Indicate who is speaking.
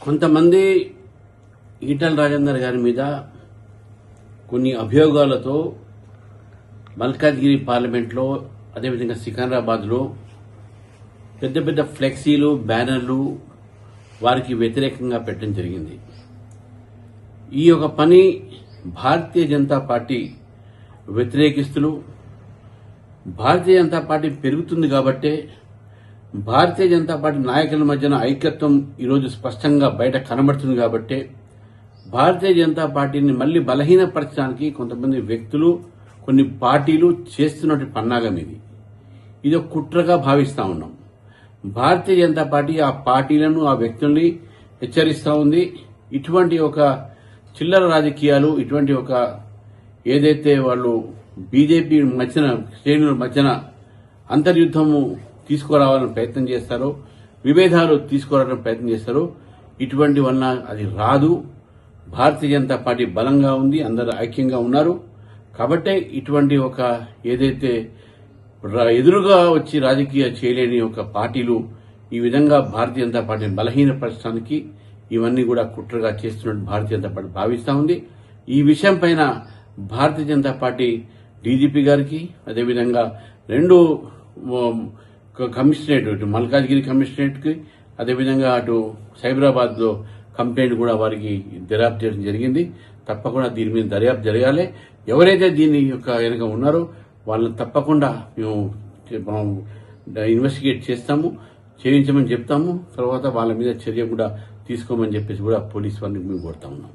Speaker 1: కొంతమంది ఈటల రాజేందర్ గారి మీద కొన్ని అభియోగాలతో మల్కాజ్గిరి పార్లమెంట్లో అదేవిధంగా సికింద్రాబాద్లో పెద్ద పెద్ద ఫ్లెక్సీలు బ్యానర్లు వారికి వ్యతిరేకంగా పెట్టడం జరిగింది. ఈ యొక్క పని భారతీయ జనతా పార్టీ వ్యతిరేకిస్తులు భారతీయ జనతా పార్టీ పెరుగుతుంది కాబట్టే భారతీయ జనతా పార్టీ నాయకుల మధ్యన ఐక్యత్వం ఈరోజు స్పష్టంగా బయట కనబడుతుంది కాబట్టే భారతీయ జనతా పార్టీని మళ్లీ బలహీనపరచడానికి కొంతమంది వ్యక్తులు కొన్ని పార్టీలు చేస్తున్నటువంటి పన్నాగం ఇది ఒక కుట్రగా భావిస్తా ఉన్నాం. భారతీయ జనతా పార్టీ ఆ పార్టీలను ఆ వ్యక్తుల్ని హెచ్చరిస్తూ ఉంది. ఇటువంటి ఒక చిల్లర రాజకీయాలు, ఇటువంటి ఒక ఏదైతే వాళ్ళు బీజేపీ మధ్యన శ్రేణుల మధ్యన అంతర్యుద్ధము తీసుకురావాలని ప్రయత్నం చేస్తారో, విభేదాలు తీసుకురావాలని ప్రయత్నం చేస్తారో, ఇటువంటి వలన అది రాదు. భారతీయ జనతా పార్టీ బలంగా ఉంది, అందరూ ఐక్యంగా ఉన్నారు. కాబట్టే ఇటువంటి ఒక ఏదైతే ఎదురుగా వచ్చి రాజకీయ చేయలేని ఒక పార్టీలు ఈ విధంగా భారతీయ జనతా పార్టీని బలహీనపరచడానికి ఇవన్నీ కూడా కుట్రగా చేస్తున్నట్టు భారతీయ జనతా పార్టీ భావిస్తా ఉంది. ఈ విషయం పైన భారతీయ జనతా పార్టీ డీజీపీ గారికి అదేవిధంగా రెండు కమిషనరేట్, ఇటు మల్కాజ్గిరి కమిషనరేట్ కి అదేవిధంగా అటు సైబరాబాద్ లో కంప్లైంట్ కూడా వారికి దర్యాప్తు చేయడం జరిగింది. తప్పకుండా దీని మీద దర్యాప్తు జరగాలి. ఎవరైతే దీని యొక్క వెనుక ఉన్నారో వాళ్ళని తప్పకుండా మేము ఇన్వెస్టిగేట్ చేస్తాము, చేయించమని చెప్తాము. తర్వాత వాళ్ళ మీద చర్య కూడా తీసుకోమని చెప్పేసి కూడా పోలీసు వారిని మేము కోరుతా ఉన్నాం.